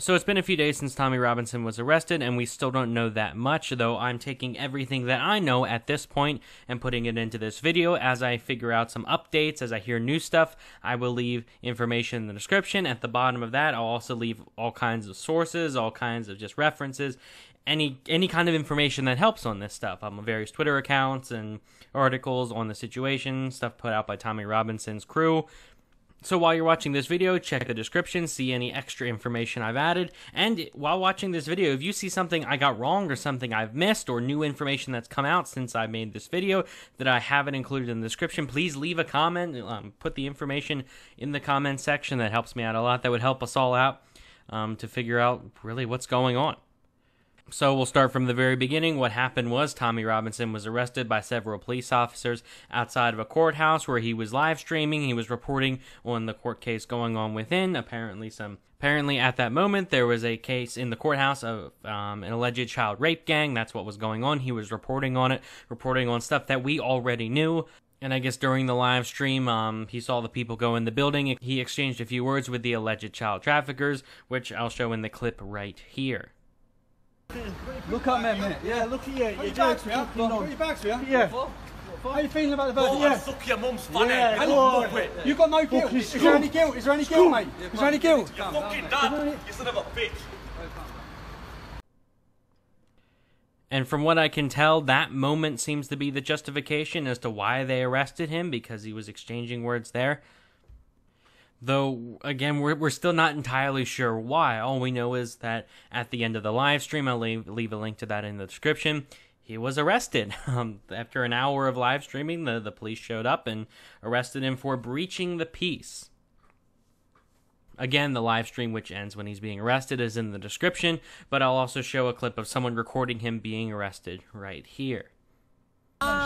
So it's been a few days since Tommy Robinson was arrested, and we still don't know that much, though I'm taking everything that I know at this point and putting it into this video. As I figure out some updates, as I hear new stuff, I will leave information in the description. At the bottom of that, I'll also leave all kinds of sources, all kinds of just references, any kind of information that helps on this stuff. Various Twitter accounts and articles on the situation, stuff put out by Tommy Robinson's crew. So while you're watching this video, check the description, see any extra information I've added, and while watching this video, if you see something I got wrong or something I've missed or new information that's come out since I made this video that I haven't included in the description, please leave a comment, put the information in the comment section. That helps me out a lot. That would help us all out to figure out really what's going on. So we'll start from the very beginning. What happened was Tommy Robinson was arrested by several police officers outside of a courthouse where he was live streaming. He was reporting on the court case going on within. Apparently at that moment there was a case in the courthouse of an alleged child rape gang. That's what was going on. He was reporting on it, reporting on stuff that we already knew. And I guess during the live stream, he saw the people go in the building. He exchanged a few words with the alleged child traffickers, which I'll show in the clip right here. Look at me a minute. Yeah, look at you. Your bags for you. Put your bags for you. Yeah. How are you feeling about the verdict? Yeah. Suck your mum's fanny. Yeah, you've got no guilt. Is there any guilt? Is there any guilt, mate? Is there any guilt? Your fucking dad. You son of a bitch. And from what I can tell, that moment seems to be the justification as to why they arrested him, because he was exchanging words there. Though, again, we're still not entirely sure why. All we know is that at the end of the live stream, I'll leave a link to that in the description, he was arrested. After an hour of live streaming, the police showed up and arrested him for breaching the peace. Again, the live stream, which ends when he's being arrested, is in the description, but I'll also show a clip of someone recording him being arrested right here.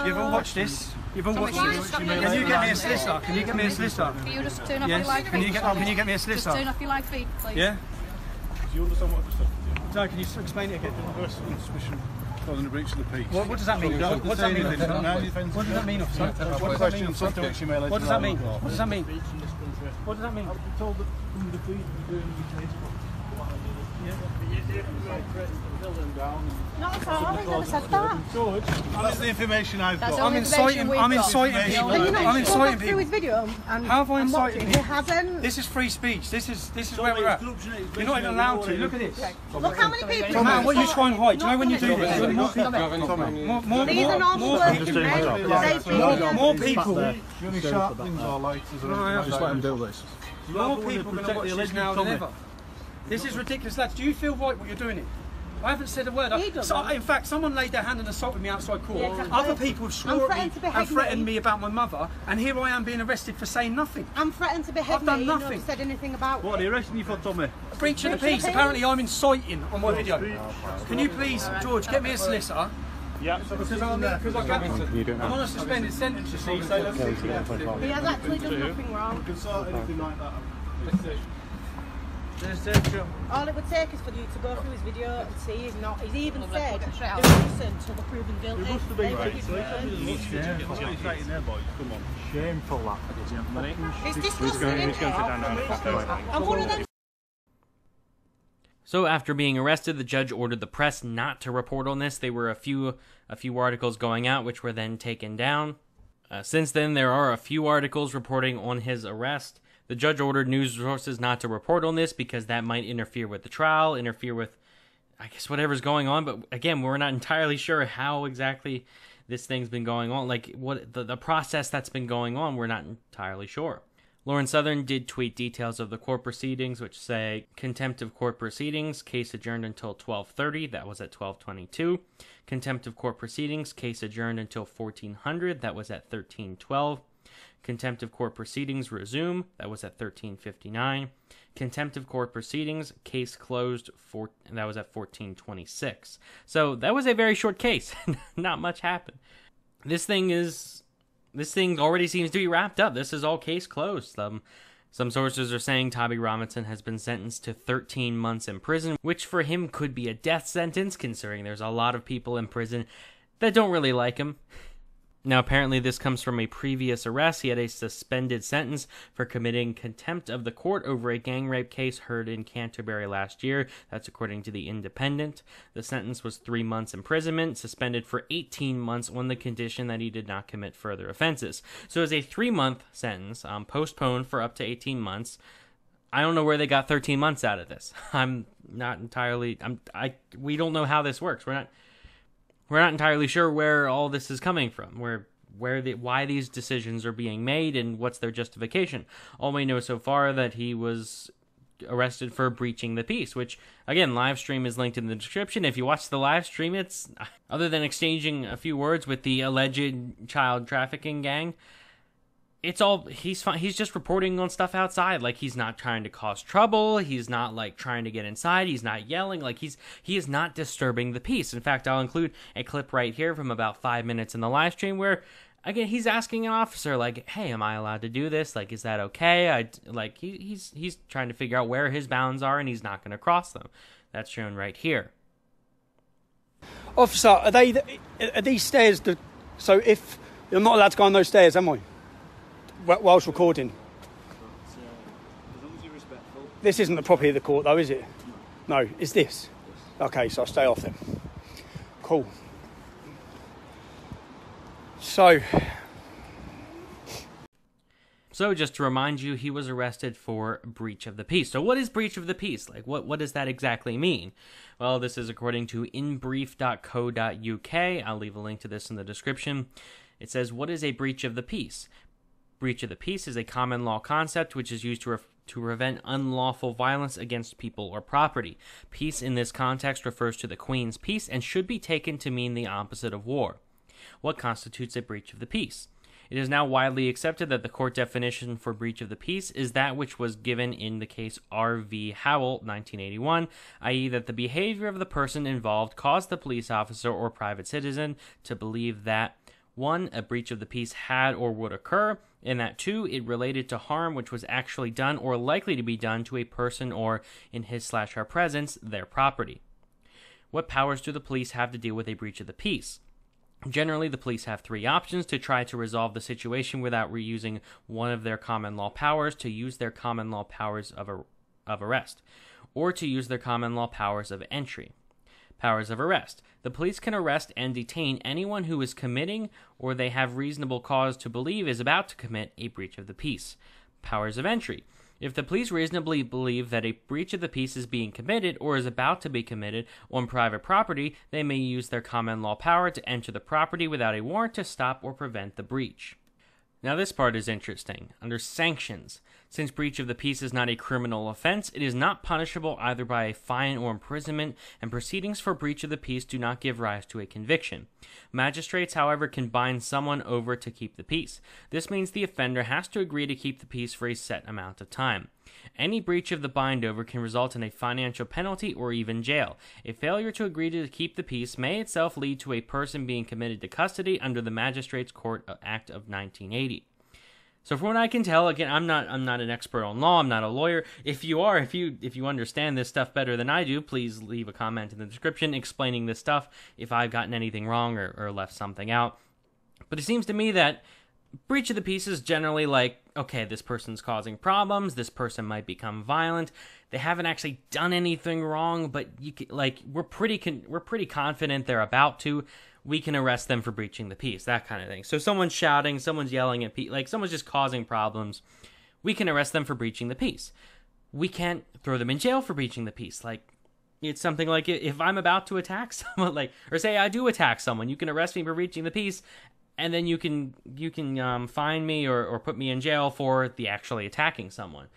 You've all watched this. You've all watched this. Can you get me a solicitor? Can you get me a solicitor? Can you just turn off your live feed? Can you get me a solicitor? Just turn off your live feed, please. Yeah? Do you understand what I've just said to you? No, can you explain it again? First suspicion causing a breach of the peace. What does that mean? What does that mean? What does that mean, officer? What does that mean? What does that mean? What does that mean? What does that mean? I'm told that the police are doing Not at all, I've never said that. That's the information I've got. I'm inciting people. I'm inciting people. His video How have I incited He people? hasn't. This is free speech. This is where we're at. You're not even allowed to. Look at this. Look how many people. Man, what you try and hide? Do you know when you do this? These are normal working men. More people. The only sharp things are lighters. Just let them do this. More people are going to watch this now than ever. This is ridiculous, lads. Do you feel right what you're doing it? I haven't said a word. In fact, someone laid their hand and assaulted me outside court. Yeah, exactly. Other people have swore at me and threatened me about my mother, and here I am being arrested for saying nothing. I'm threatened to behead I've done me. nothing. You've not said anything about What are they arresting you for, Tommy? Breach of the peace. Apparently, I'm inciting on my video. Can you please, George, get me a solicitor? Yeah. Because I'm on a suspended sentence, you see. So he has actually done nothing wrong. You can sort anything like that. All it would take is for you to go through his video and see he's not. He's even said they're innocent until they're proven guilty. It must have been Come on. Shameful that. It's disgusting, isn't it? I'm one of them. So after being arrested, the judge ordered the press not to report on this. There were a few articles going out, which were then taken down. Since then, there are a few articles reporting on his arrest. The judge ordered news sources not to report on this because that might interfere with the trial, interfere with, I guess, whatever's going on. But again, we're not entirely sure how exactly this thing's been going on. Like, what the process that's been going on, we're not entirely sure. Lauren Southern did tweet details of the court proceedings, which say, contempt of court proceedings, case adjourned until 12:30, that was at 12:22. Contempt of court proceedings, case adjourned until 1400, that was at 13:12. Contempt of court proceedings resume, that was at 13:59. Contempt of court proceedings, case closed, that was at 14:26. So that was a very short case. Not much happened. This thing already seems to be wrapped up. This is all case closed. Some sources are saying Tommy Robinson has been sentenced to 13 months in prison, which for him could be a death sentence, considering there's a lot of people in prison that don't really like him. Now, apparently this comes from a previous arrest. He had a suspended sentence for committing contempt of the court over a gang rape case heard in Canterbury last year. That's according to The Independent. The sentence was 3 months imprisonment, suspended for 18 months on the condition that he did not commit further offenses. So it was a 3-month sentence, postponed for up to 18 months. I don't know where they got 13 months out of this. I'm not entirely... we don't know how this works. We're not entirely sure where all this is coming from, why these decisions are being made, and what's their justification. All we know so far that he was arrested for breaching the peace, which, again, live stream is linked in the description. If you watch the live stream, it's, other than exchanging a few words with the alleged child trafficking gang, it's all, he's fine. He's just reporting on stuff outside. Like, he's not trying to cause trouble. He's not, like, trying to get inside. He's not yelling. Like, he is not disturbing the peace. In fact, I'll include a clip right here from about 5 minutes in the live stream where, again, he's asking an officer, like, hey, am I allowed to do this? Like, is that okay? He's trying to figure out where his bounds are, and he's not going to cross them. That's shown right here. Officer, are these stairs, so if you're not allowed to go on those stairs, am I? Whilst recording. As long as you're respectful. This isn't the property of the court, though, is it? No, is this? Okay, so I'll stay off then. Cool. So just to remind you, he was arrested for breach of the peace. So what is breach of the peace? Like, what does that exactly mean? Well, this is according to inbrief.co.uk. I'll leave a link to this in the description. It says, what is a breach of the peace? Breach of the peace is a common law concept which is used to prevent unlawful violence against people or property. Peace in this context refers to the Queen's peace and should be taken to mean the opposite of war. What constitutes a breach of the peace? It is now widely accepted that the court definition for breach of the peace is that which was given in the case R.V. Howell, 1981, i.e. that the behavior of the person involved caused the police officer or private citizen to believe that 1. A breach of the peace had or would occur, and that 2. It related to harm which was actually done or likely to be done to a person or, in his/her presence, their property. What powers do the police have to deal with a breach of the peace? Generally, the police have 3 options to try to resolve the situation without reusing one of their common law powers: to use their common law powers of arrest, or to use their common law powers of entry. Powers of arrest. The police can arrest and detain anyone who is committing or they have reasonable cause to believe is about to commit a breach of the peace. Powers of entry. If the police reasonably believe that a breach of the peace is being committed or is about to be committed on private property, they may use their common law power to enter the property without a warrant to stop or prevent the breach. Now this part is interesting. Under sanctions, since breach of the peace is not a criminal offense, it is not punishable either by a fine or imprisonment, and proceedings for breach of the peace do not give rise to a conviction. Magistrates, however, can bind someone over to keep the peace. This means the offender has to agree to keep the peace for a set amount of time. Any breach of the bind over can result in a financial penalty or even jail. A failure to agree to keep the peace may itself lead to a person being committed to custody under the Magistrates Court Act of 1980. So from what I can tell, again, I'm not an expert on law, I'm not a lawyer. If you are, if you understand this stuff better than I do, please leave a comment in the description explaining this stuff if I've gotten anything wrong or left something out. But it seems to me that breach of the peace is generally like, okay, this person's causing problems, this person might become violent, they haven't actually done anything wrong, but we're pretty confident they're about to. We can arrest them for breaching the peace, that kind of thing. So someone's shouting, someone's yelling at people, like someone's just causing problems. We can arrest them for breaching the peace. We can't throw them in jail for breaching the peace. Like, it's something like if I'm about to attack someone, or say I do attack someone, you can arrest me for breaching the peace, and then you can fine me or put me in jail for the actually attacking someone.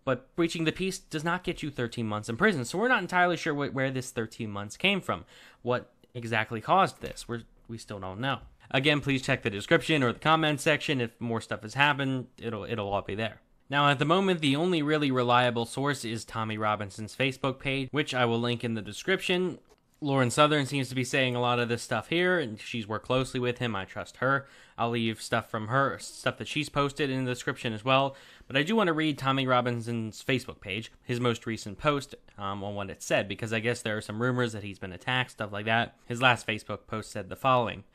But breaching the peace does not get you 13 months in prison. So we're not entirely sure where this 13 months came from. What exactly caused this? We still don't know. Again, please check the description or the comment section. If more stuff has happened, it'll all be there. Now, at the moment, the only really reliable source is Tommy Robinson's Facebook page, which I will link in the description. Lauren Southern seems to be saying a lot of this stuff here, and she's worked closely with him. I trust her. I'll leave stuff from her, stuff that she's posted in the description as well. But I do want to read Tommy Robinson's Facebook page, his most recent post on what it said, because I guess there are some rumors that he's been attacked, stuff like that. His last Facebook post said the following: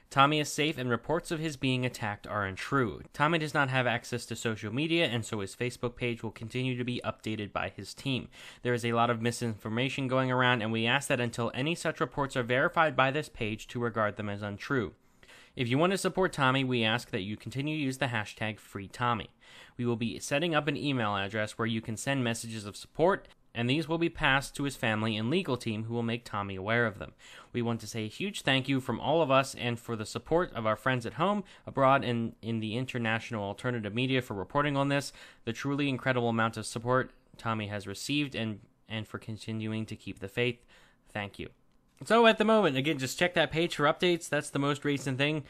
Tommy is safe and reports of his being attacked are untrue. Tommy does not have access to social media, and so his Facebook page will continue to be updated by his team. There is a lot of misinformation going around, and we ask that until any such reports are verified by this page to regard them as untrue. If you want to support Tommy, we ask that you continue to use the hashtag FreeTommy. We will be setting up an email address where you can send messages of support, and these will be passed to his family and legal team who will make Tommy aware of them. We want to say a huge thank you from all of us and for the support of our friends at home, abroad, and in the international alternative media for reporting on this, the truly incredible amount of support Tommy has received, and for continuing to keep the faith. Thank you. So at the moment, again, just check that page for updates. That's the most recent thing.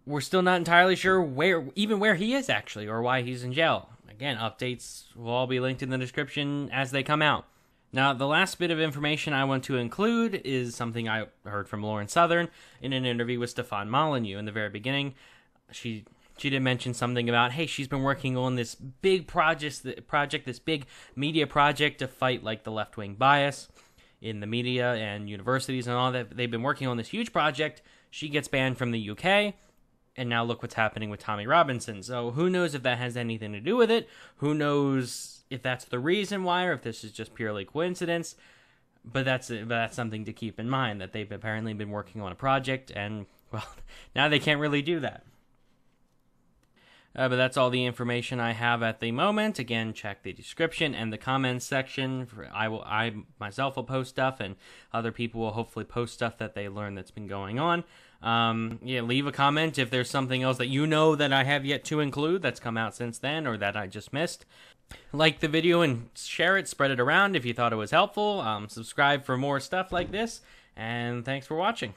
We're still not entirely sure where he is actually, or why he's in jail. Again, updates will all be linked in the description as they come out. Now, the last bit of information I want to include is something I heard from Lauren Southern in an interview with Stefan Molyneux in the very beginning. She did mention something about, hey, she's been working on this big project, this big media project to fight like the left-wing bias in the media and universities and all that. They've been working on this huge project. She gets banned from the UK, and now look what's happening with Tommy Robinson. So who knows if that has anything to do with it? Who knows if that's the reason why, or if this is just purely coincidence? But that's something to keep in mind, that they've apparently been working on a project, and, well, now they can't really do that. But that's all the information I have at the moment. Again, check the description and the comments section. I myself will post stuff, and other people will hopefully post stuff that they learn that's been going on. Leave a comment if there's something else that you know that I have yet to include that's come out since then, or that I just missed. Like the video and share it, spread it around if you thought it was helpful. Subscribe for more stuff like this, and thanks for watching.